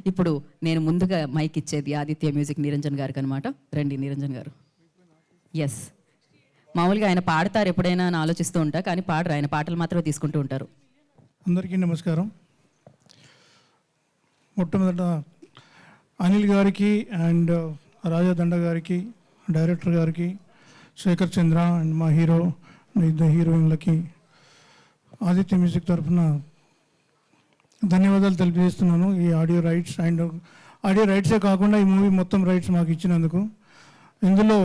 ఇప్పుడు నేను ముందుగా మైక్ ఇచ్చేది ఆదిత్య మ్యూజిక్ నిరంజన్ గారికి అనమాట. రండి నిరంజన్ గారు. ఎస్, మామూలుగా ఆయన పాడతారు ఎప్పుడైనా అని ఆలోచిస్తూ ఉంటా, కానీ పాడరు, ఆయన పాటలు మాత్రమే తీసుకుంటూ ఉంటారు. అందరికీ నమస్కారం. మొట్టమొదట అనిల్ గారికి అండ్ రాజాదండ గారికి, డైరెక్టర్ గారికి, శేఖర్ చంద్ర అండ్ మా ఇద్దరు హీరోయిన్లకి ఆదిత్య మ్యూజిక్ తరఫున ధన్యవాదాలు తెలియజేస్తున్నాను. ఈ ఆడియో రైట్సే కాకుండా ఈ మూవీ మొత్తం రైట్స్ మాకు ఇచ్చినందుకు. ఇందులో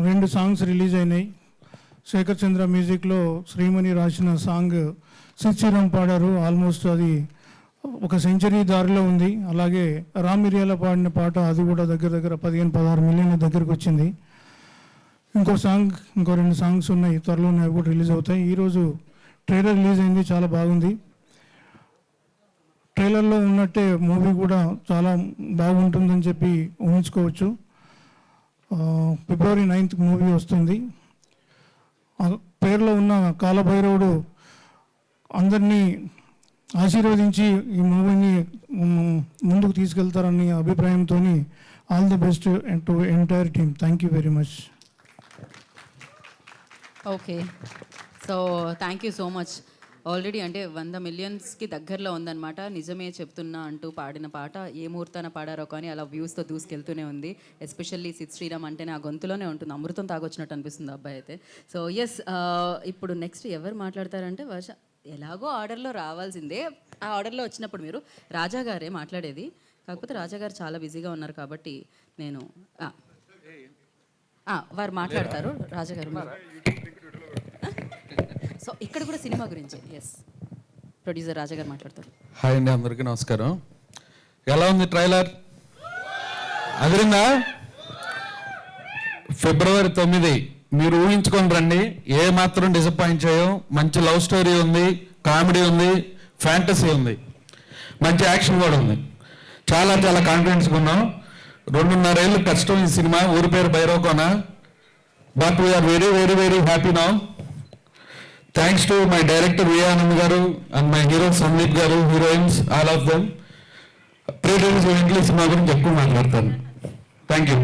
2 సాంగ్స్ రిలీజ్ అయినాయి. శేఖర్ చంద్ర మ్యూజిక్లో శ్రీమణి రాసిన సాంగ్ శ్రీరామ్ పాడారు. ఆల్మోస్ట్ అది ఒక సెంచరీ దారిలో ఉంది. అలాగే రామ్ మిరియాల పాడిన పాట అది కూడా దగ్గర 15-16 మిలియన్ దగ్గరకు వచ్చింది. ఇంకో 2 సాంగ్స్ ఉన్నాయి, త్వరలోనే అవి కూడా రిలీజ్ అవుతాయి. ఈరోజు ట్రైలర్ రిలీజ్ అయింది, చాలా బాగుంది. ట్రైలర్లో ఉన్నట్టే మూవీ కూడా చాలా బాగుంటుందని చెప్పి ఊహించుకోవచ్చు. February 9th మూవీ వస్తుంది. పేరులో ఉన్న కాలభైరవుడు అందరినీ ఆశీర్వదించి ఈ మూవీని ముందుకు తీసుకెళ్తారని అభిప్రాయంతో all the best to entire team. Thank you very much. Okay, so thank you so much. Already అంటే 100 మిలియన్స్కి దగ్గరలో ఉందన్నమాట. నిజమే చెప్తున్నా అంటూ పాడిన పాట ఏ ముహూర్తాన పాడారో కానీ అలా వ్యూస్తో దూసుకెళ్తూనే ఉంది. ఎస్పెషల్లీ శ్రీరామ్ అంటేనే ఆ గొంతులోనే ఉంటుంది, అమృతం తాగొచ్చినట్టు అనిపిస్తుంది అబ్బాయి అయితే. సో ఎస్, ఇప్పుడు నెక్స్ట్ ఎవరు మాట్లాడతారంటే వర్ష ఎలాగో ఆర్డర్లో రావాల్సిందే. ఆ ఆర్డర్లో వచ్చినప్పుడు మీరు రాజా గారే మాట్లాడేది, కాకపోతే రాజా గారు చాలా బిజీగా ఉన్నారు కాబట్టి నేను వారు మాట్లాడతారు. రాజా గారు, సో ఇక్కడ కూడా సినిమా గురించి ఎస్ ప్రొడ్యూసర్ రాజా గారు మాట్లాడతారు. హాయ్ అండి, అందరికీ నమస్కారం. ఎలా ఉంది ట్రైలర్? అదిరిందా? February 9 మీరు ఊహించుకొని రండి, ఏ మాత్రం డిసప్పాయింట్ చేయం. మంచి లవ్ స్టోరీ ఉంది, కామెడీ ఉంది, ఫ్యాంటసీ ఉంది, మంచి యాక్షన్ కూడా ఉంది. చాలా చాలా కాన్ఫిడెన్స్గా ఉన్నాం. 2.5 ఏళ్ళు కష్టం ఈ సినిమా. ఊరి పేరు Bhairavakona, but we're very very very happy now. Thanks to my director Vijayanand garu and my hero Sandeep garu, heroines, all of them. Pre release ఈవెంట్లో ఈ సినిమా గురించి ఎక్కువ మాట్లాడతాను. Thank you.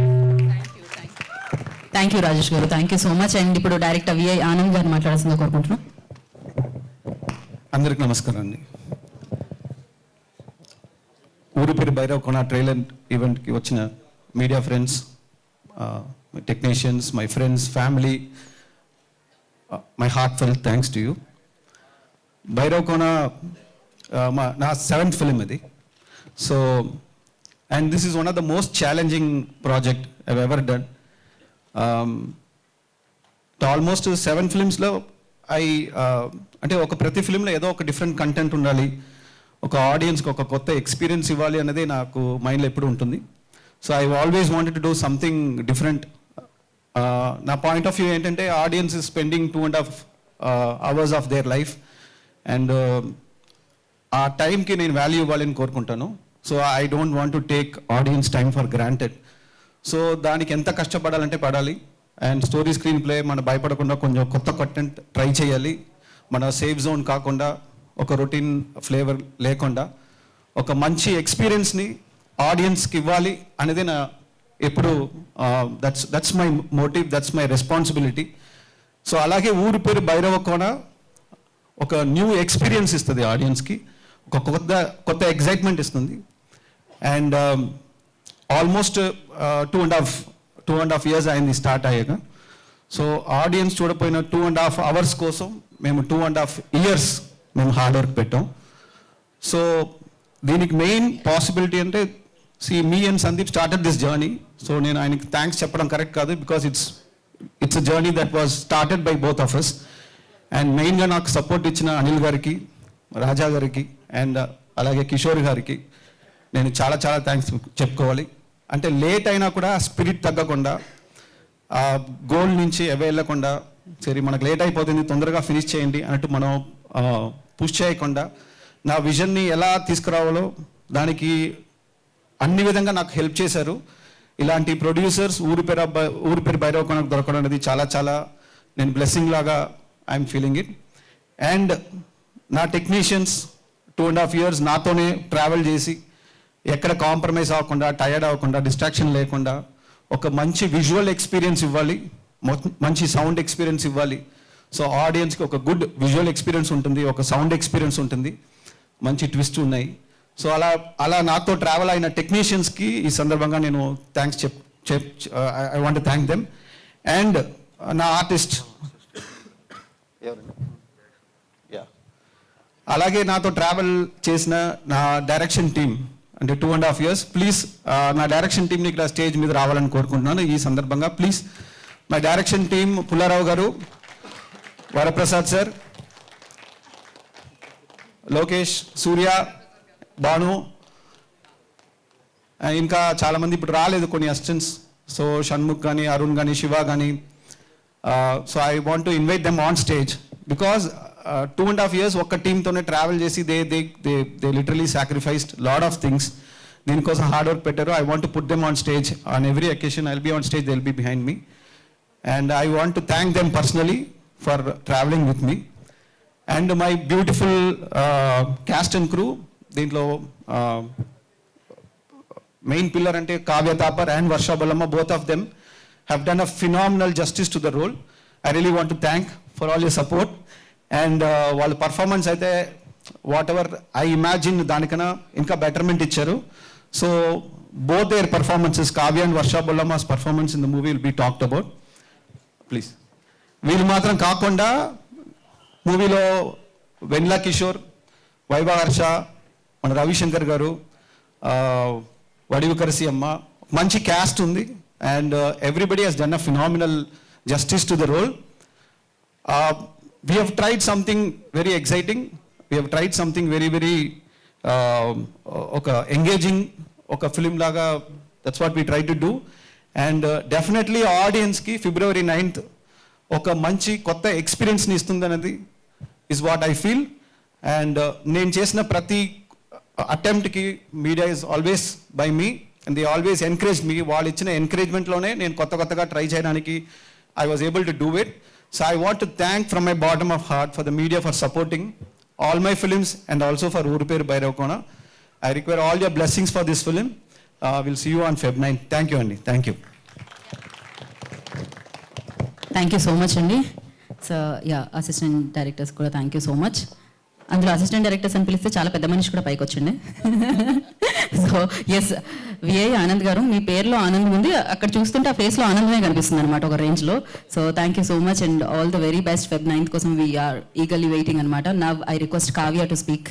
Thank you Rajesh garu, thank you so much. And ఇప్పుడు డైరెక్టర్ విఐ ఆనంద్ గారు మాట్లాడాల్సిందిగా కోరుకుంటున్నాం. అందరికి నమస్కారం అండి. ఊరి పేరు భైరవకోన ట్రైలర్ ఈవెంట్కి వచ్చిన media friends, my technicians, my friends, family, my heartfelt thanks to you. Bhairavakona నా 7th ఫిలిం ఇది. So and this is one of the most challenging project I've ever done. Almost 7 ఫిలిమ్స్లో అంటే ప్రతి ఫిలింలో ఏదో ఒక డిఫరెంట్ కంటెంట్ ఉండాలి, ఒక ఆడియన్స్కి ఒక కొత్త ఎక్స్పీరియన్స్ ఇవ్వాలి అనేది నాకు మైండ్లో ఎప్పుడు ఉంటుంది. So I always wanted to do something different. నా పాయింట్ ఆఫ్ వ్యూ ఏంటంటే audience is spending 2.5 hours of their life, and ఆ టైంకి నేను వాల్యూ ఇవ్వాలని కోరుకుంటాను. So I don't want to take audience time for granted. So దానికి ఎంత కష్టపడాలంటే పడాలి. అండ్ స్టోరీ స్క్రీన్ ప్లే మన భయపడకుండా కొంచెం కొత్త కంటెంట్ ట్రై చేయాలి. మన సేఫ్ జోన్ కాకుండా, ఒక రొటీన్ ఫ్లేవర్ లేకుండా ఒక మంచి ఎక్స్పీరియన్స్ని ఆడియన్స్కి ఇవ్వాలి అనేది నా ఎప్పుడు that's my motive, that's my responsibility. So అలాగే ఊరి పేరు భైరవకోన ఒక న్యూ ఎక్స్పీరియన్స్ ఇస్తుంది ఆడియన్స్కి, ఒక కొత్త ఎగ్జైట్మెంట్ ఇస్తుంది. అండ్ ఆల్మోస్ట్ 2.5 years అయింది స్టార్ట్ అయ్యాక. సో ఆడియన్స్ చూడపోయిన 2.5 hours కోసం మేము 2.5 years మేము హార్డ్ వర్క్ పెట్టాం. సో దీనికి మెయిన్ పాసిబిలిటీ అంటే మీ and Sandeep started this journey. So నేను ఆయనకి థ్యాంక్స్ చెప్పడం కరెక్ట్ కాదు, because it's a journey that was started by both of us. And మెయిన్గా నాకు సపోర్ట్ ఇచ్చిన అనిల్ గారికి, రాజా గారికి, అండ్ అలాగే కిషోర్ గారికి నేను చాలా చాలా థ్యాంక్స్ చెప్పుకోవాలి. అంటే లేట్ అయినా కూడా స్పిరిట్ తగ్గకుండా, ఆ గోల్ నుంచి అవే వెళ్ళకుండా, సరే మనకు లేట్ అయిపోతుంది తొందరగా ఫినిష్ చేయండి అన్నట్టు మనం పుష్ చేయకుండా, నా విజన్ని ఎలా తీసుకురావాలో దానికి అన్ని విధంగా నాకు హెల్ప్ చేశారు. ఇలాంటి ప్రొడ్యూసర్స్ ఊరి పేరు భైరవకోనకు దొరకడం అనేది చాలా చాలా నేను బ్లెస్సింగ్ లాగా ఐఎమ్ ఫీలింగ్ ఇట్. అండ్ నా టెక్నీషియన్స్ 2.5 years నాతోనే ట్రావెల్ చేసి ఎక్కడ కాంప్రమైజ్ అవ్వకుండా, టైర్డ్ అవ్వకుండా, డిస్ట్రాక్షన్ లేకుండా ఒక మంచి విజువల్ ఎక్స్పీరియన్స్ ఇవ్వాలి, మంచి సౌండ్ ఎక్స్పీరియన్స్ ఇవ్వాలి. సో ఆడియన్స్కి ఒక గుడ్ విజువల్ ఎక్స్పీరియన్స్ ఉంటుంది, ఒక సౌండ్ ఎక్స్పీరియన్స్ ఉంటుంది, మంచి ట్విస్ట్ ఉన్నాయి. సో అలా నాతో ట్రావెల్ అయిన టెక్నీషియన్స్కి ఈ సందర్భంగా నేను thanks I want thank them. And నా ఆర్టిస్ట్ అలాగే నాతో ట్రావెల్ చేసిన నా డైరెక్షన్ టీమ్, అంటే 2.5 years. ప్లీజ్ నా డైరెక్షన్ టీంని ఇక్కడ స్టేజ్ మీద రావాలని కోరుకుంటున్నాను ఈ సందర్భంగా. Please my direction team, Pullarao గారు, వరప్రసాద్ సార్, లోకేష్, సూర్య, భాను, ఇంకా చాలామంది ఇప్పుడు రాలేదు కొన్ని అసిస్టెంట్స్. సో షణ్ముఖ్ కానీ, అరుణ్ కానీ, శివ కానీ. So I want to invite them on stage because 2.5 years ఒక్క టీంతోనే ట్రావెల్ చేసి they literally sacrificed lot of things. దీనికోసం హార్డ్ వర్క్ పెట్టారు. I want to put them on stage on every occasion. I will be on stage, they will be behind me. And I want to thank them personally for travelling with me. And my beautiful cast and crew. దీంట్లో main pillar అంటే Kavya Thapar and Varsha Bollamma, both of them have done a phenomenal justice to the role. I really want to thank for all your support. And వాళ్ళ performance అయితే whatever I imagine దానికన్నా ఇంకా betterment ఇచ్చారు. So both their performances, Kavya and Varsha Bollamma's performance in the movie will be talked about. Please వీళ్ళు మాత్రం కాకుండా మూవీలో వెన్లా కిషోర్, వైభవ హర్ష, మన రవిశంకర్ గారు, వడివుకరసి అమ్మ, మంచి క్యాస్ట్ ఉంది. And everybody has done a phenomenal justice to the role. We have tried something very exciting. We have tried something very engaging, oka film laga. That's what we tried to do. And definitely audience ki February 9th oka manchi kotta experience ni istundanadi is what I feel. And nenu chesina prati attempt ki media is always by me and they always encouraged me. Vallu ichina encouragement lone nenu kotta ga try cheyadaniki I was able to do it. So I want to thank from my bottom of heart for the media for supporting all my films and also for Ooru Peru Bhairavakona. I require all your blessings for this film. We'll see you on Feb 9th. Thank you, Andy. Thank you. Thank you so much అండి. So yeah, assistant directors కూడా thank you so much. అందులో assistant directors అని పిలిస్తే చాలా పెద్ద మనిషి కూడా పైకి వచ్చిండే. సో ఎస్, విఐ ఆనంద్ గారు, మీ పేరులో ఆనందం ఉంది, అక్కడ చూస్తుంటే ఆ ఫేస్లో ఆనందమే కనిపిస్తుంది అనమాట ఒక రేంజ్లో. So thank you so much and all the very best. Feb 9th కోసం వీఆర్ ఈగర్లీ వెయిటింగ్ అనమాట. Now I request Kavya to speak.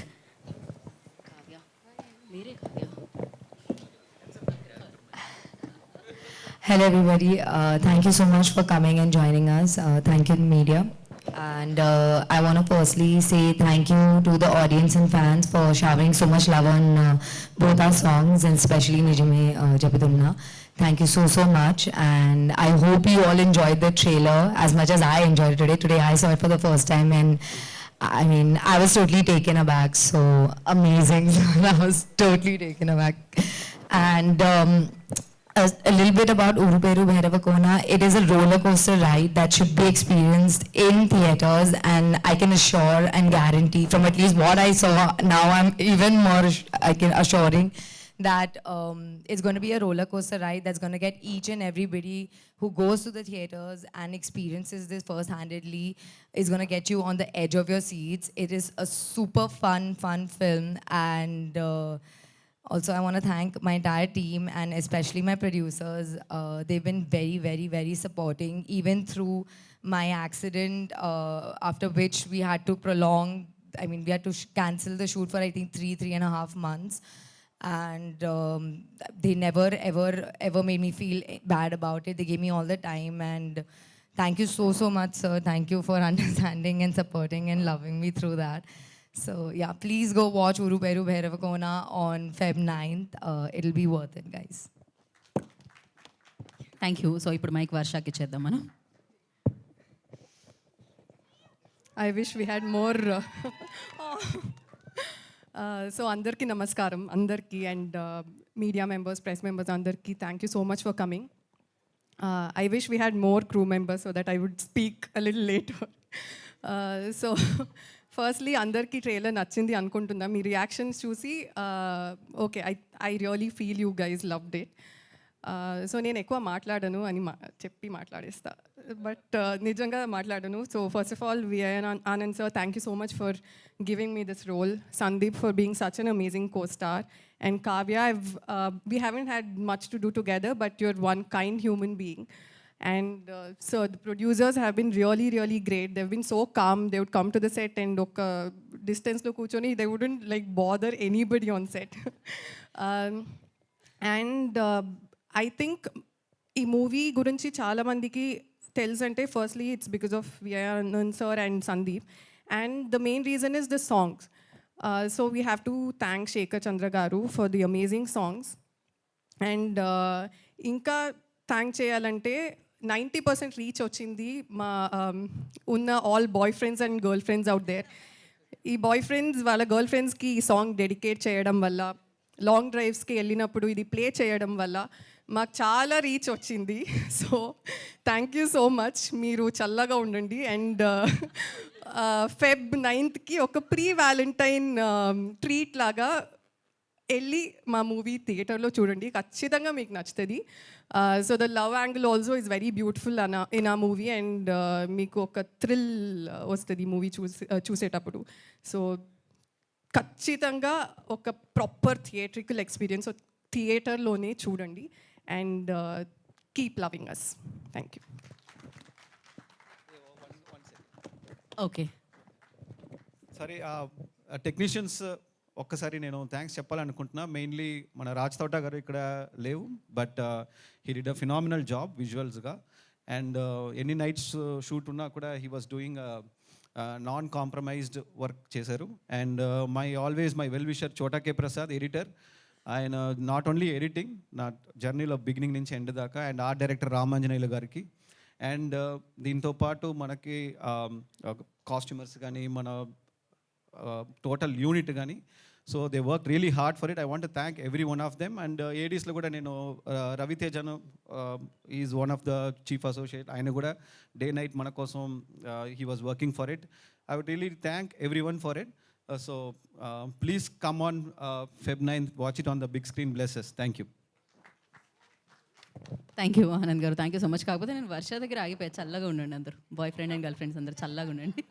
Hello everybody, thank you so much for coming and joining us. Thank you media. And I want to firstly say thank you to the audience and fans for showering so much love on both our songs and especially Nijame Japitumna. Thank you so much, and I hope you all enjoyed the trailer as much as I enjoyed it today. Today I saw it for the first time and I mean I was totally taken aback. So amazing. I was totally taken aback. And a little bit about Ooru Peru Bhairavakona. It is a roller coaster ride that should be experienced in theaters, and I can assure and guarantee from at least what I saw, now I'm even more assuring that it's going to be a roller coaster ride that's going to get each and everybody who goes to the theaters and experiences this first-handedly is going to get you on the edge of your seats. It is a super fun film, and also, I want to thank my entire team and especially my producers. They've been very supporting, even through my accident, after which we had to we had to cancel the shoot for I think 3.5 months. And they never ever made me feel bad about it. They gave me all the time, and thank you so much, sir. Thank you for understanding and supporting and loving me through that. So yeah, please go watch Ooru Peru Bhairavakona on Feb 9th. It'll be worth it, guys. Thank you. So ఇప్పుడు mic వర్షాకి ఇచ్చేద్దాం మనం. I wish we had more. So andarki namaskaram, andarki and media members, press members, andarki, thank you so much for coming. I wish we had more crew members so that I would speak a little later. So firstly అందరికీ trailer నచ్చింది అనుకుంటున్నా మీ reactions చూసి okay I really feel you guys loved it so నేను ఎక్కువ మాట్లాడను అని చెప్పి మాట్లాడేస్తా బట్ నిజంగా మాట్లాడను so first of all VI Anand sir thank you so much for giving me this role Sandeep for being such an amazing co star and Kavya we haven't had much to do together but you're one kind human being. And so the producers have been really, really great. They've been so calm. They would come to the set and distance lo kuchoni, they wouldn't like bother anybody on set. And I think ee movie gurinchi chaala mandiki telusante firstly it's because of Anand sir and Sandeep. And the main reason is the songs. So we have to thank Shekhar Chandra garu for the amazing songs. And inka thank cheyalante 90% reach వచ్చింది మా ఉన్న all boy friends and girl friends out there. ఈ boy friends వాళ్ళ girl ఫ్రెండ్స్కి ఈ song dedicate చేయడం వల్ల long డ్రైవ్స్కి వెళ్ళినప్పుడు ఇది ప్లే చేయడం వల్ల మాకు చాలా రీచ్ వచ్చింది. So thank you so much. మీరు చల్లగా ఉండండి. అండ్ Feb 9th ఒక ప్రీ వ్యాలంటైన్ ట్రీట్ లాగా వెళ్ళి మా మూవీ థియేటర్లో చూడండి, ఖచ్చితంగా మీకు నచ్చుతుంది. So the love angle also is very beautiful in ఆ మూవీ అండ్ మీకు ఒక థ్రిల్ వస్తుంది మూవీ చూసేటప్పుడు. సో ఖచ్చితంగా ఒక ప్రాపర్ థియేట్రికల్ ఎక్స్పీరియన్స్ థియేటర్లోనే చూడండి and keep loving us. Thank you. Okay, సరే టెక్నీషియన్స్ ఒక్కసారి నేను థ్యాంక్స్ చెప్పాలనుకుంటున్నా. మెయిన్లీ మన రాజ్ తోట గారు ఇక్కడ లేవు, but he did a phenomenal job విజువల్స్గా. అండ్ ఎన్ని నైట్స్ షూట్ ఉన్నా కూడా he was doing non compromised work చేశారు. And my well wisher Chota K Prasad editor, ఆయన నాట్ ఓన్లీ ఎడిటింగ్ నా జర్నీలో బిగినింగ్ నుంచి ఎండ్ దాకా, అండ్ ఆర్ట్ డైరెక్టర్ రామాంజనేయులు గారికి, అండ్ దీంతో పాటు మనకి కాస్ట్యూమర్స్ కానీ మన టోటల్ యూనిట్ కానీ. So they work really hard for it. I want thank every one of them. And ఏడీస్లో కూడా నేను రవితేజను is one of the chief associate, ఆయన కూడా డే నైట్ మన కోసం he was working for it. I would really thank every one for it. So please come on Feb 9th, watch it on the big screen. Blesses. Thank you. Thank you Anand గారు, thank you so much. కాకపోతే నేను వర్ష దగ్గర ఆగిపోయా. చల్లగా ఉండండి అందరూ, boy friend and girl friends అందరూ చల్లగా ఉండండి.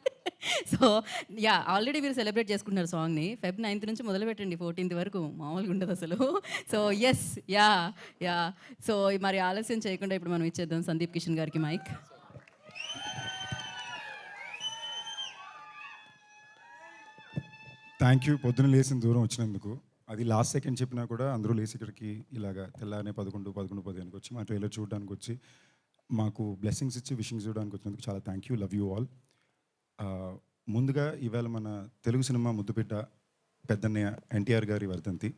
సో యా, ఆల్రెడీ మీరు సెలబ్రేట్ చేసుకుంటున్నారు సాంగ్ని. Feb 9th నుంచి మొదలు పెట్టండి 14th వరకు, మామూలుగా ఉండదు అసలు. So yes, yeah. సో మరి ఆలస్యం చేయకుండా ఇప్పుడు మనం ఇచ్చేద్దాం సందీప్ కిషన్ గారికి మైక్. Thank you. పొద్దున లేసిన దూరం వచ్చినందుకు. అది లాస్ట్ సెకండ్ చెప్పినా కూడా అందరూ లేచి ఇక్కడికి ఇలాగా తెల్లారనే 11:15 వచ్చి మా ట్రైలర్ చూడడానికి వచ్చి మాకు బ్లెస్సింగ్స్ ఇచ్చి విషింగ్స్ ఇవ్వడానికి వచ్చినందుకు చాలా thank you. Love you all. ముందుగా ఇవాళ మన తెలుగు సినిమా ముద్దుబిడ్డ పెద్దన్నయ్య ఎన్టీఆర్ గారి వర్ధంతి.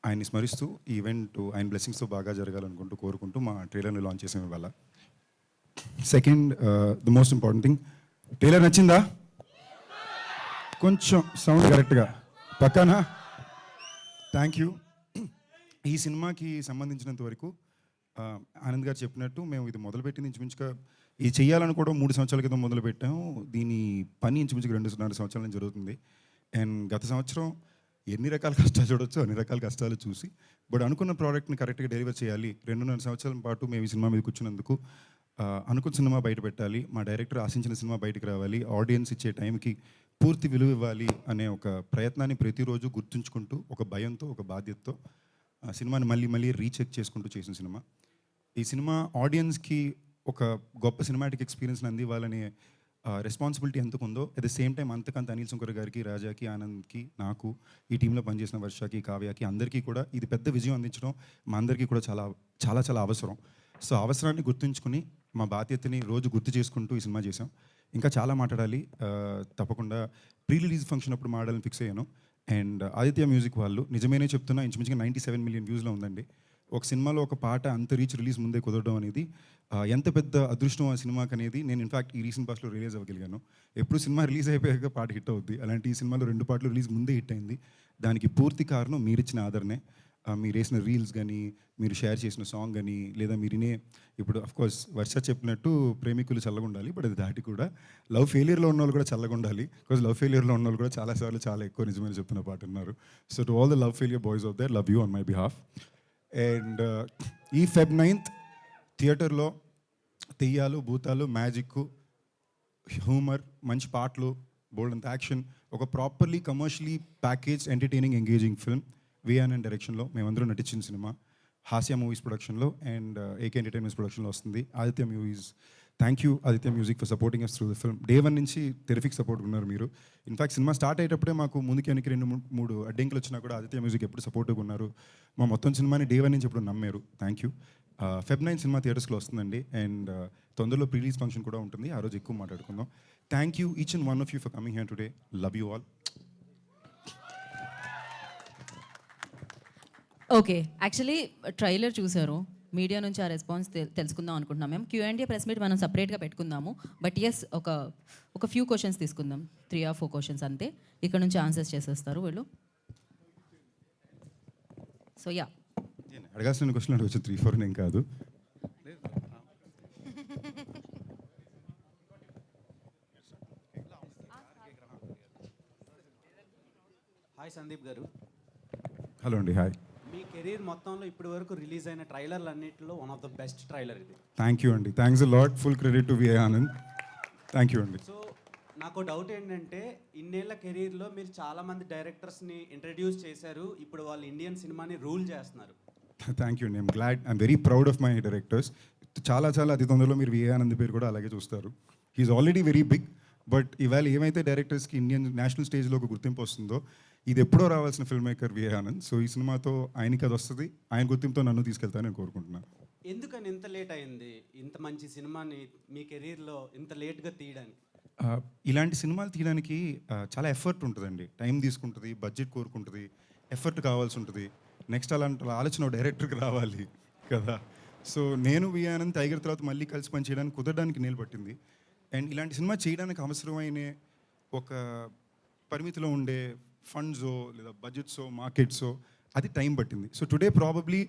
ఆయన్ని స్మరిస్తూ ఈ ఈవెంట్ ఆయన బ్లెస్సింగ్స్తో బాగా జరగాలనుకుంటూ కోరుకుంటూ మా ట్రైలర్ని లాంచ్ చేసాం ఇవాళ. Second, the most important thing, trailer నచ్చిందా? కొంచెం సౌండ్ కరెక్ట్గా పక్కనా. Thank you. ఈ సినిమాకి సంబంధించినంత వరకు ఆనంద్ గారు చెప్పినట్టు మేము ఇది మొదలుపెట్టింది ఇంచుమించుగా ఇది చేయాలనుకోవడం 3 సంవత్సరాల క్రితం మొదలుపెట్టాము. దీని పని ఇంచుమించుగా 2.5 సంవత్సరాల నుంచి జరుగుతుంది. అండ్ గత సంవత్సరం ఎన్ని రకాల కష్టాలు చూడొచ్చు అన్ని రకాల కష్టాలు చూసి బట్ అనుకున్న ప్రోడక్ట్ని కరెక్ట్గా డెలివర్ చేయాలి. 2.5 సంవత్సరాల పాటు మేము ఈ సినిమా మీద కూర్చున్నందుకు అనుకున్న సినిమా బయట పెట్టాలి, మా డైరెక్టర్ ఆశించిన సినిమా బయటకు రావాలి, ఆడియన్స్ ఇచ్చే టైంకి పూర్తి విలువ ఇవ్వాలి అనే ఒక ప్రయత్నాన్ని ప్రతిరోజు గుర్తుంచుకుంటూ ఒక భయంతో ఒక బాధ్యతతో సినిమాని మళ్ళీ రీచెక్ చేసుకుంటూ చేసిన సినిమా. ఈ సినిమా ఆడియన్స్కి ఒక గొప్ప సినిమాటిక్ ఎక్స్పీరియన్స్ని అందివ్వాలనే రెస్పాన్సిబిలిటీ ఎంతకు ఉందో అట్ ద సేమ్ టైం అంతకంత అనిల్ శంకర్ గారికి, రాజాకి, ఆనంద్కి, నాకు, ఈ టీంలో పనిచేసిన వర్షకి, కావ్యకి అందరికీ కూడా ఇది పెద్ద విజయం అందించడం మా అందరికీ కూడా చాలా చాలా చాలా అవసరం. సో అవసరాన్ని గుర్తుంచుకుని మా బాధ్యతని రోజు గుర్తు చేసుకుంటూ ఈ సినిమా చేసాం. ఇంకా చాలా మాట్లాడాలి, తప్పకుండా ప్రీ రిలీజ్ ఫంక్షన్ అప్పుడు మాట్లాడాలని ఫిక్స్ అయ్యాను. అండ్ ఆదిత్య మ్యూజిక్ వాళ్ళు నిజమేనే చెప్తున్నా ఇంచుమించుగా 97 మిలియన్ వ్యూస్లో ఉందండి. ఒక సినిమాలో ఒక పాట అంత రీచ్ రిలీజ్ ముందే కుదరడం అనేది ఎంత పెద్ద అదృష్టం ఆ సినిమాకి అనేది నేను ఇన్ఫాక్ట్ ఈ రీసెంట్ పాస్ట్లో రిలీజ్ అవ్వగలిగాను. ఎప్పుడు సినిమా రిలీజ్ అయిపోయాక పాట హిట్ అవుద్ది, అలాంటి ఈ సినిమాలో 2 పాటలు రిలీజ్ ముందే హిట్ అయింది. దానికి పూర్తి కారణం మీరిచ్చిన ఆదరణే. మీరు వేసిన రీల్స్ కానీ మీరు షేర్ చేసిన సాంగ్ కానీ లేదా మీరు వినే ఇప్పుడు కోర్స్ వర్ష చెప్పినట్టు ప్రేమికులు చల్లగా ఉండాలి, బట్ అది దాటి కూడా లవ్ ఫెయిలియర్లో ఉన్న వాళ్ళు కూడా చల్లగా ఉండాలి. బికాజ్ లవ్ ఫెయిలియర్లో ఉన్న వాళ్ళు కూడా చాలాసార్లు చాలా ఎక్కువ నిజమైన చెప్తున్న పాట ఉన్నారు. So to all the love failure boys of their, love you on my behalf. And ఈ Feb 9th థియేటర్లో దెయ్యాలు, భూతాలు, మ్యాజిక్, హ్యూమర్, మంచి పాటలు, బోల్డ్ అంత యాక్షన్, ఒక properly commercially package entertaining engaging film VI Anand డైరెక్షన్లో మేమందరూ నటించిన సినిమా హాస్య మూవీస్ ప్రొడక్షన్లో అండ్ ఏకే ఎంటర్టైన్మెంట్స్ ప్రొడక్షన్లో వస్తుంది. Aditya Movies, thank you Aditya Music for supporting us through the film. Day 1 నుంచి టెరిఫిక్ సపోర్ట్ ఉన్నారు మీరు. ఇన్ఫాక్ట్ సినిమా స్టార్ట్ అయ్యేటప్పుడే మాకు ముందుకి వెనక్కి 2-3 అడ్డంకులు వచ్చినా కూడా ఆదిత్య మ్యూజిక్ ఎప్పుడు సపోర్టివ్గా ఉన్నారు. మా మొత్తం సినిమాని డే 1 నుంచి ఎప్పుడు నమ్మారు. Thank you. Feb 9 సినిమా థియేటర్స్లో వస్తుందండి అండ్ తొందరలో ప్రీలీజ్ ఫంక్షన్ కూడా ఉంటుంది. ఆ రోజు ఎక్కువ మాట్లాడుకుందాం. Thank you each and one of you for coming here today. Love you all. Okay, actually trailer చూసారు, మీడియా నుంచి ఆ రెస్పాన్స్ తెలుసుకుందాం అనుకుంటున్నాం. మేము Q&A ప్రెస్ మీట్ మనం సపరేట్గా పెట్టుకుందాము. బట్ ఎస్, ఒక ఫ్యూ క్వశ్చన్స్ తీసుకుందాం, 3 or 4 క్వశ్చన్స్ అంతే. ఇక్కడ నుంచి ఆన్సర్స్ చేసేస్తారు వీళ్ళు. సో యా, అడగాల్సిన క్వశ్చన్ అడగచ్చు, 3-4 నేను కాదు. హాయ్ సందీప్ గారు. హలో అండి, హాయ్. మీ కెరీర్ మొత్తంలో ఇప్పటి వరకు రిలీజ్ అయిన ట్రైలర్లు అన్నింటిలో one of the best trailer ఇది. థ్యాంక్ యూ అండి, thanks a lot. Full credit to V Anand. Thank you అండి. సో నాకు డౌట్ ఏంటంటే, ఇన్నేళ్ల కెరీర్లో మీరు చాలామంది డైరెక్టర్స్ని ఇంట్రడ్యూస్ చేశారు, ఇప్పుడు వాళ్ళు ఇండియన్ సినిమాని రూల్ చేస్తున్నారు. థ్యాంక్ యూ అండి. I'm glad, I'm very proud of my directors. చాలా అతి తొందరలో మీరు వి ఆనంద్ పేరు కూడా అలాగే చూస్తారు. He's already very big. But ఇవాళ ఏమైతే డైరెక్టర్స్కి ఇండియన్ నేషనల్ స్టేజ్లో ఒక గుర్తింపు వస్తుందో, ఇది ఎప్పుడో రావాల్సిన ఫిల్మ్ మేకర్ వి ఆనంద్. సో ఈ సినిమాతో ఆయనకి అది వస్తుంది, ఆయన గుర్తింపుతో నన్ను తీసుకెళ్తానని కోరుకుంటున్నాను. ఎందుకని ఇంత లేట్ అయింది ఇంత మంచి సినిమాని మీ కెరీర్లో ఇంత లేట్గా తీయడానికి? ఇలాంటి సినిమాలు తీయడానికి చాలా ఎఫర్ట్ ఉంటుందండి, టైం తీసుకుంటుంది, బడ్జెట్ కోరుకుంటుంది, ఎఫర్ట్ కావాల్సి ఉంటుంది. నెక్స్ట్ అలాంటి ఆలోచన డైరెక్టర్కి రావాలి కదా. సో నేను వి ఆనంద్ టైగర్ తర్వాత మళ్ళీ కలిసి పని చేయడానికి కుదరడానికి నేలు పట్టింది. అండ్ ఇలాంటి సినిమా చేయడానికి అవసరమైన ఒక పరిమితిలో ఉండే ఫండ్సో లేదా బడ్జెట్సో మార్కెట్సో అది టైం పట్టింది. So today probably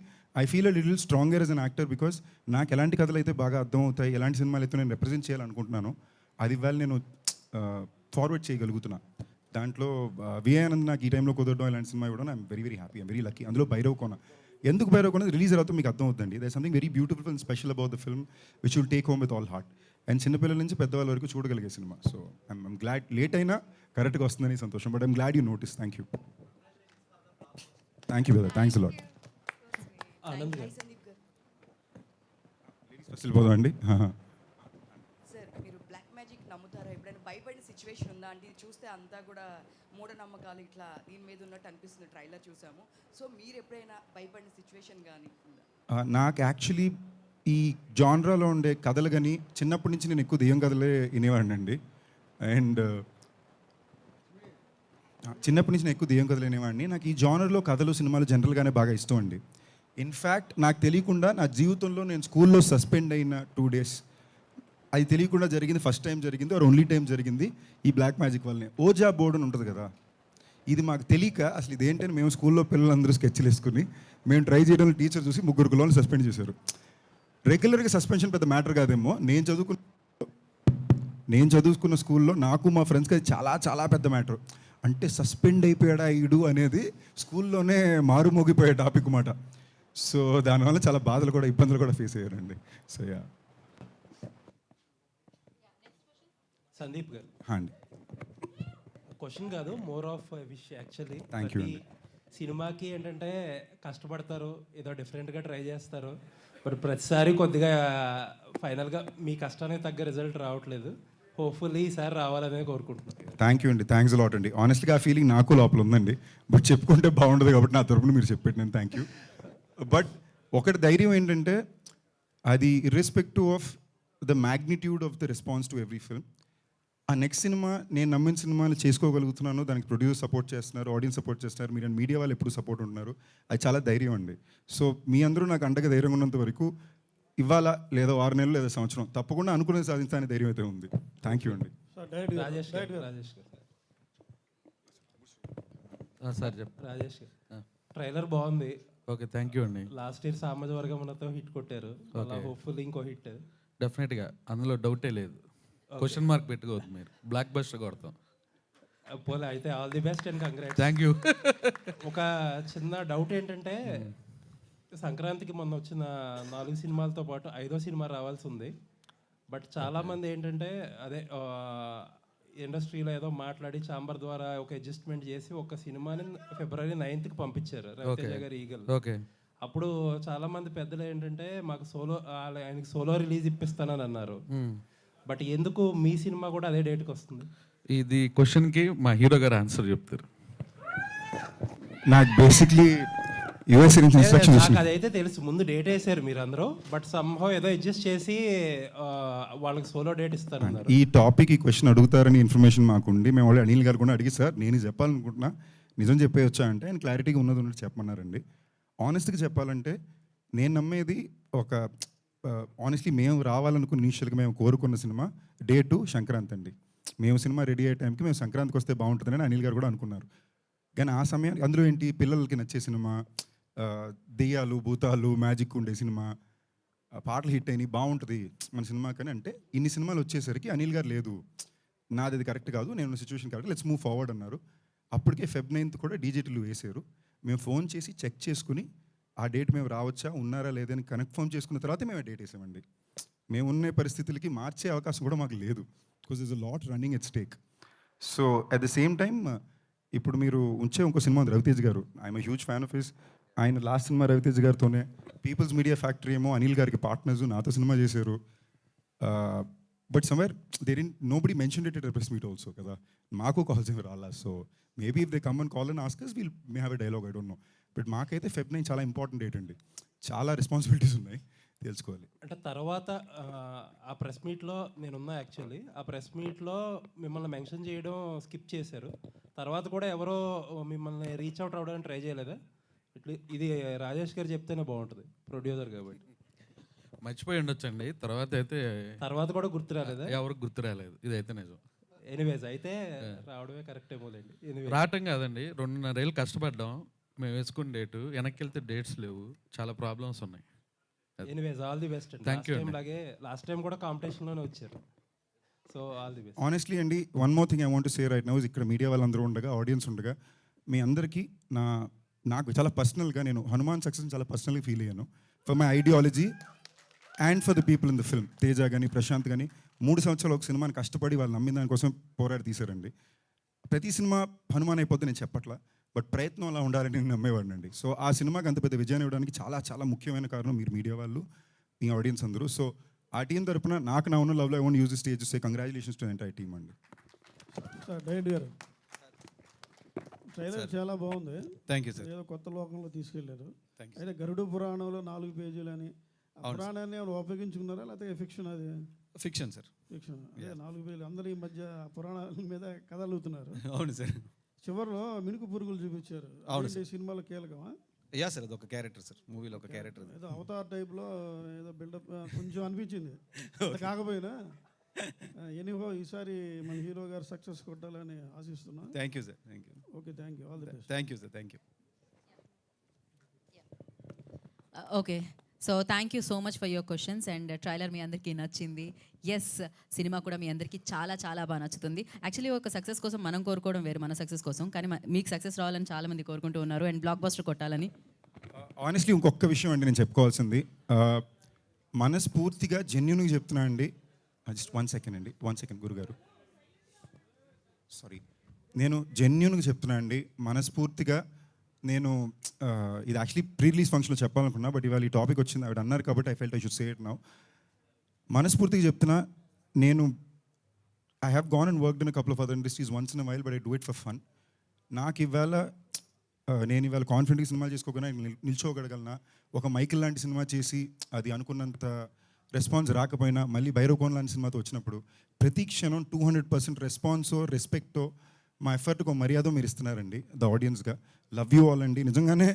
I feel a little stronger as an actor, because నాకు ఎలాంటి కథలు అయితే బాగా అర్థం అవుతాయి, ఎలాంటి సినిమాలు అయితే నేను రిప్రజెంట్ చేయాలనుకుంటున్నాను, అది ఇవాళ నేను ఫార్వర్డ్ చేయగలుగుతున్నా. దాంట్లో వి ఆనంద్ నాకు ఈ టైంలో కుదరడం, ఇలాంటి సినిమా ఇవ్వడం I'm very very happy, I'm very lucky. అందులో భైరవ్ కోన, ఎందుకు భైరవ్ కోన రిలీజ్ అవుతుంది మీకు అర్థం అవుతుందండి. There something very beautiful and special about the film which will take home with all heart. And చిన్నపిల్లల నుంచి పెద్దవాళ్ళ వరకు చూడగలిగే సినిమా. సో ఐఎమ్ గ్లాడ్, లేట్ అయినా కరెక్ట్గా వస్తుందని సంతోషం. But I'm glad you notice. Thank you. Thank you brother, thanks a lot. First వెళ్ళిపోదాం అండి. సార్, మీరు బ్లాక్ మ్యాజిక్ నమ్ముతారా? ఎప్పుడైనా భయపడిన సిచ్యువేషన్ ఉందా? అంటే ఇది చూస్తే అంతా కూడా మూఢనమ్మకాలు ఇట్లా దీని మీద ఉన్నట్టు అనిపిస్తుంది, ట్రైలర్ చూసాము. సో మీరు ఎప్పుడైనా భయపడిన సిచ్యువేషన్ కానీ ఉందా? నాకు యాక్చువల్లీ ఈ జాన్రాలో ఉండే కథలు కానీ చిన్నప్పటి నుంచి నేను ఎక్కువ దెయ్యం కథలే వినేవాడిని అండి. అండ్ చిన్నప్పటి నుంచి నేను ఎక్కువ దెయ్యం కథలు వినేవాడిని. నాకు ఈ జానర్లో కథలు, సినిమాలు జనరల్గానే బాగా ఇష్టం అండి. ఇన్ఫ్యాక్ట్ నాకు తెలియకుండా నా జీవితంలో నేను స్కూల్లో సస్పెండ్ అయిన 2 days అది తెలియకుండా జరిగింది. ఫస్ట్ టైం జరిగింది, ఆర్ ఓన్లీ టైం జరిగింది ఈ బ్లాక్ మ్యాజిక్ వల్లనే. ఓజా బోర్డు అని ఉంటుంది కదా, ఇది మాకు తెలియక అసలు ఇదేంటని మేము స్కూల్లో పిల్లలందరూ స్కెచ్లు వేసుకుని మేము ట్రై చేయడంలో టీచర్ చూసి 3 పిల్లల్ని సస్పెండ్ చేశారు. రెగ్యులర్గా సస్పెన్షన్ పెద్ద మ్యాటర్ కాదేమో, నేను చదువుకున్న స్కూల్లో నాకు మా ఫ్రెండ్స్కి అది చాలా చాలా పెద్ద మ్యాటర్. అంటే సస్పెండ్ అయిపోయాడా ఈడు అనేది స్కూల్లోనే మారుమోగిపోయే టాపిక్ అన్నమాట. సో దానివల్ల చాలా బాధలు కూడా, ఇబ్బందులు కూడా ఫేస్ అయ్యారండి. So yeah. సందీప్ గారు అండి, క్వశ్చన్ కాదు, more of wish actually. Thank you అండి. సినిమాకి ఏంటంటే కష్టపడతారు, ఏదో డిఫరెంట్గా ట్రై చేస్తారు, బట్ ప్రతిసారి కొద్దిగా ఫైనల్గా మీ కష్టానికి తగ్గ రిజల్ట్ రావట్లేదు. హోప్ఫుల్లీ ఈసారి రావాలనే కోరుకుంటున్నాను. థ్యాంక్ యూ అండి, థ్యాంక్స్ లాట్ అండి. ఆనెస్ట్గా ఆ ఫీలింగ్ నాకు లోపల ఉందండి, బట్ చెప్పుకుంటే బాగుండదు కాబట్టి నా తరపున మీరు చెప్పాను, థ్యాంక్ యూ. బట్ ఒకటి ధైర్యం ఏంటంటే, అది irrespective of the magnitude of the response to every film, ఆ నెక్స్ట్ సినిమా నేను నమ్మిన సినిమాని చేసుకోగలుగుతున్నాను, దానికి ప్రొడ్యూసర్ సపోర్ట్ చేస్తున్నారు, ఆడియన్స్ సపోర్ట్ చేస్తున్నారు, మీరు మీడియా వాళ్ళు ఎప్పుడు సపోర్ట్ ఉంటున్నారు, అది చాలా ధైర్యం అండి. సో మీ అందరూ నాకు అండగా ధైర్యంగా ఉన్నంత వరకు ఇవాళ లేదా 6 నెలలు లేదా సంవత్సరం తప్పకుండా అనుకునేది సాధించాలని ధైర్యం అయితే ఉంది. థ్యాంక్ యూ అండి. రాజేష్ గారు సార్ చెప్పు. రాజేష్ గారు ట్రైలర్ బాగుంది, ఓకే, థ్యాంక్ యూ అండి. లాస్ట్ ఇయర్ సామాజిక వర్గంతో హిట్ కొట్టారు, అలా హోప్ఫుల్లీ ఇంకో హిట్. డెఫినెట్గా అందులో డౌటే లేదు. క్వశ్చన్ మార్క్ పెట్టుకోవద్దు, మీరు బ్లాక్ బస్టర్ కొడతాం. పోలే అయితే all the best and congrats. Thank you. ఒక చిన్న డౌట్ ఏంటంటే సంక్రాంతికి మొన్న వచ్చిన 4 సినిమాలతో పాటు 5వ సినిమా రావాల్సి ఉంది. బట్ చాలామంది ఏంటంటే అదే ఇండస్ట్రీలో ఏదో మాట్లాడి చాంబర్ ద్వారా ఒక అడ్జస్ట్మెంట్ చేసి ఒక సినిమాని February 9th పంపించారు, రవితేజ గారి ఈగల్. ఓకే. అప్పుడు చాలామంది పెద్దలు ఏంటంటే మాకు సోలో, ఆయనకి సోలో రిలీజ్ ఇప్పిస్తానని అన్నారు. బట్ ఎందుకు మీ సినిమా కూడా అదే డేట్కి వస్తుంది? ఇది క్వశ్చన్కి మా హీరో గారు ఆన్సర్ చెప్తారు. నాకు బేసిక్లీ యూఎస్ఏ నుంచి ఇన్స్ట్రక్షన్ నాకు అదైతే తెలుసు, ముందు డేట్ వేసారు మీరు అందరూ, బట్ సంహవ్ ఏదో అడ్జస్ట్ చేసి వాళ్ళకి సోలో డేట్ ఇస్తారన్నారు. ఈ టాపిక్ ఈ క్వశ్చన్ అడుగుతారని ఇన్ఫర్మేషన్ మాకుండి మేము వాళ్ళు అనిల్ గారు కూడా అడిగి సార్ నేను చెప్పాలనుకుంటున్నా నిజం చెప్పేయచ్చా అంటే ఆయన క్లారిటీగా ఉన్నది ఉన్నట్టు చెప్పమన్నారండి. ఆనెస్ట్గా చెప్పాలంటే నేను నమ్మేది ఒక ఆనెస్ట్లీ మేము రావాలనుకున్న ఇనిషియల్గా మేము కోరుకున్న సినిమా డే 2 సంక్రాంతి అండి. మేము సినిమా రెడీ అయ్యే టైంకి మేము సంక్రాంతికి వస్తే బాగుంటుందని అనిల్ గారు కూడా అనుకున్నారు. కానీ ఆ సమయానికి అందులో ఏంటి పిల్లలకి నచ్చే సినిమా, దెయ్యాలు భూతాలు మ్యాజిక్ ఉండే సినిమా, పాటలు హిట్ అయినాయి బాగుంటుంది మన సినిమా కానీ అంటే ఇన్ని సినిమాలు వచ్చేసరికి అనిల్ గారు లేదు నాది అది కరెక్ట్ కాదు, నేను situation correct, let's move forward అన్నారు. అప్పటికే Feb 9th కూడా డీజేటీలు వేశారు. మేము ఫోన్ చేసి చెక్ చేసుకుని ఆ డేట్ మేము రావచ్చా ఉన్నారా లేదని కన్ఫర్మ్ చేసుకున్న తర్వాత మేము ఆ డేట్ వేసామండి. మేము ఉన్న పరిస్థితులకి మార్చే అవకాశం కూడా మాకు లేదు, because is a lot running at stake. So at the same time ఇప్పుడు మీరు ఉంచే ఇంకో సినిమా ఉంది రవితేజ్ గారు, I'm huge fan of his. ఆయన లాస్ట్ సినిమా రవితేజ్ గారితోనే, పీపుల్స్ మీడియా ఫ్యాక్టరీ ఏమో అనిల్ గారికి పార్ట్నర్స్, నాతో సినిమా చేశారు. But somewhere nobody mention it at press meet also కదా, మాకు కాల్స్ ఏమి రాలా. So maybe if they come and call and Oscars will may have a dialogue, I don't know. But మాకైతే Feb 9 చాలా important date అండి, చాలా responsibilities ఉన్నాయి, తెలుసుకోవాలి. అంటే తర్వాత ఆ ప్రెస్ మీట్లో నేనున్నా, యాక్చువల్లీ ఆ ప్రెస్ మీట్లో మిమ్మల్ని మెన్షన్ చేయడం స్కిప్ చేశారు. తర్వాత కూడా ఎవరో మిమ్మల్ని రీచ్ అవుట్ అవ్వడానికి ట్రై చేయలేదా? ఇట్లా ఇది రాజేష్ గారు చెప్తేనే బాగుంటుంది, ప్రొడ్యూసర్ కాబట్టి. మర్చిపోయి ఉండొచ్చండి, తర్వాత కూడా గుర్తు రాలేదా? ఎవరికి గుర్తు రాలేదు, ఇదైతే నిజం. ఎనీవేస్ అయితే రావడమే కరెక్ట్ ఏమోలేండి. రావటం కాదండి, 2.5 ఏళ్ళు కష్టపడ్డాం. మేము వేసుకున్న డేటు వెనక్కి వెళ్తే డేట్స్ లేవు, చాలా ప్రాబ్లమ్స్ ఉన్నాయి. Anyways all the best. Thank you. అలాగే లాస్ట్ టైం కూడా కాంపిటీషన్లోనే వచ్చారు, so all the best. Honestly అండి, one more thing I want to say right now, ఇక్కడ మీడియా వాళ్ళందరూ ఉండగా, ఆడియన్స్ ఉండగా, మీ అందరికీ నాకు చాలా పర్సనల్గా నేను హనుమాన్ సక్సెస్ చాలా పర్సనల్గా ఫీల్ అయ్యాను. For my ideology and for the people in the film. Teja కానీ ప్రశాంత్ కానీ 3 సంవత్సరాలు ఒక సినిమాని కష్టపడి వాళ్ళు నమ్మిన దానికోసం పోరాడి తీశారండి. ప్రతి సినిమా హనుమాన్ అయిపోద్ది నేను చెప్పట్లా, బట్ ప్రయత్నం అలా ఉండాలని నేను నమ్మేవాడిని అండి. సో ఆ సినిమాకి అంత పెద్ద విజయాన్ని ఇవ్వడానికి చాలా చాలా ముఖ్యమైన కారణం మీరు మీడియా వాళ్ళు, మీ ఆడియన్స్ అందరూ. సో ఆ టీం తరపున నాకు నా ఉన్న లవ్లో I want use the stage say congratulations to entire team అండి. సార్ డైరెక్ట్ గారు ట్రైలర్ చాలా బాగుంది. Thank you sir. ఏదో కొత్త లోకంలో తీసుకెళ్లారు. అయితే గరుడ పురాణంలో 4 పేజీలు అని పురాణాన్ని ఏమైనా ఉపయోగించుకున్నారా లేకపోతే ఫిక్షన్? అది ఫిక్షన్ సార్. ఫిక్షన్. అదే 4 పేజీలు అందరూ ఈ మధ్య పురాణాల మీద కథలుతున్నారు. అవును సార్. చివరిలో మినుకు పురుగులు చూపించారు. అవును, సినిమాలో కీలకమా? యా సార్, అది ఒక క్యారెక్టర్ సార్, మూవీలో ఒక క్యారెక్టర్. ఏదో అవతార్ టైప్లో ఏదో బిల్డప్ కొంచెం అనిపించింది. కాకపోయినా ఎనీహో ఈసారి మన హీరో గారు సక్సెస్ కొట్టాలని ఆశిస్తున్నా. Thank you sir. Thank you. Okay, thank you. All the best. Thank you sir. Thank you. Okay, so thank you so much for your questions. And trailer మీ అందరికీ నచ్చింది. ఎస్, సినిమా కూడా మీ అందరికీ చాలా చాలా బాగా నచ్చుతుంది. యాక్చువల్లీ ఒక సక్సెస్ కోసం మనం కోరుకోవడం వేరు, మన సక్సెస్ కోసం, కానీ మీకు సక్సెస్ రావాలని చాలామంది కోరుకుంటూ ఉన్నారు అండ్ బ్లాక్ బస్టర్ కొట్టాలని. ఆనెస్ట్లీ ఇంకొక విషయం అండి నేను చెప్పుకోవాల్సింది, మనస్ఫూర్తిగా జెన్యున్గా చెప్తున్నా అండి. జస్ట్ 1 సెకండ్ అండి, 1 సెకండ్ గురుగారు, సారీ. నేను జెన్యున్గా చెప్తున్నా అండి, మనస్ఫూర్తిగా. నేను ఇది యాక్చువల్లీ ప్రీ రిలీజ్ ఫంక్షన్లో చెప్పాలనుకున్నా, బట్ ఇవాళ ఈ టాపిక్ వచ్చింది ఆవిడ అన్నారు కాబట్టి I felt I should say it now. మనస్ఫూర్తిగా చెప్తున్నా, నేను I have gone and worked in couple of other industries once in a while, but I do it for fun. నాకు ఇవాళ నేను ఇవాళ కాన్ఫిడెంట్గా సినిమాలు చేసుకోకుండా నిల్చోగలగలనా, ఒక మైకిల్ లాంటి సినిమా చేసి అది అనుకున్నంత రెస్పాన్స్ రాకపోయినా మళ్ళీ భైరవకోన్ లాంటి సినిమాతో వచ్చినప్పుడు ప్రతి క్షణం 200% రెస్పాన్సో రెస్పెక్టో మా ఎఫర్ట్కి మర్యాద మీరు ఇస్తున్నారండి ద ఆడియన్స్గా. లవ్ యూ ఆల్ అండి. నిజంగానే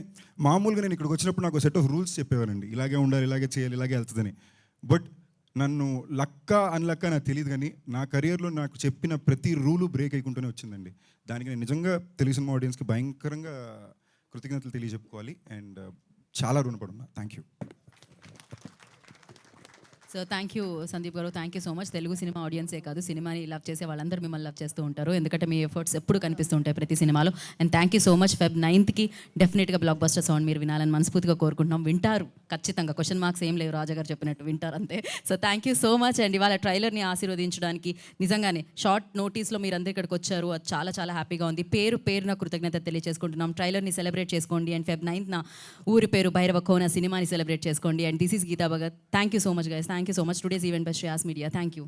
మామూలుగా నేను ఇక్కడికి వచ్చినప్పుడు నాకు సెట్ ఆఫ్ రూల్స్ చెప్పేవారండి, ఇలాగే ఉండాలి, ఇలాగే చేయాలి, ఇలాగే వెళ్తుందని. బట్ నన్ను లక్క అన్లక్క నాకు తెలియదు, కానీ నా కెరియర్లో నాకు చెప్పిన ప్రతి రూలు బ్రేక్ అయ్యకుంటూనే వచ్చిందండి. దానికి నేను నిజంగా తెలుగు సినిమా ఆడియన్స్కి భయంకరంగా కృతజ్ఞతలు తెలియజెప్పుకోవాలి. అండ్ చాలా రుణపడి ఉన్నా. Thank you. So thank you Sandeep గారు, thank you so much. Telugu cinema ఆడియన్సే కాదు, సినిమాని లవ్ చేసే వాళ్ళందరూ మిమ్మల్ని లవ్ చేస్తూ ఉంటారు, ఎందుకంటే మీ ఎఫర్ట్స్ ఎప్పుడు కనిపిస్తూ ఉంటాయి ప్రతి సినిమాలో. And thank you so much. Feb 9th డెఫినెట్గా బ్లాక్ బస్టర్ సౌండ్ మీరు వినాలని మనస్ఫూర్తిగా కోరుకుంటున్నాం. వింటారు ఖచ్చితంగా, క్వశ్చన్ మార్క్స్ ఏం లేవు, రాజా గారు చెప్పినట్టు వింటారు అంతే. So thank you so much అండి. వాళ్ళ ట్రైలర్ని ఆశీర్వదించడానికి నిజంగానే షార్ట్ నోటీస్లో మీరందరూ ఇక్కడికి వచ్చారు, అది చాలా చాలా హ్యాపీగా ఉంది. పేరున కృతజ్ఞత తెలియజేసుకుంటున్నాం. ట్రైలర్ని సెలబ్రేట్ చేసుకోండి అండ్ Feb 9th ఊరి పేరు భైరవ కోన సినిమాని సెలబ్రేట్ చేసుకోండి. And this is Geetha Bhagat. Thank you so much guys. Thank you so much. Today's event by Shreyas Media. Thank you.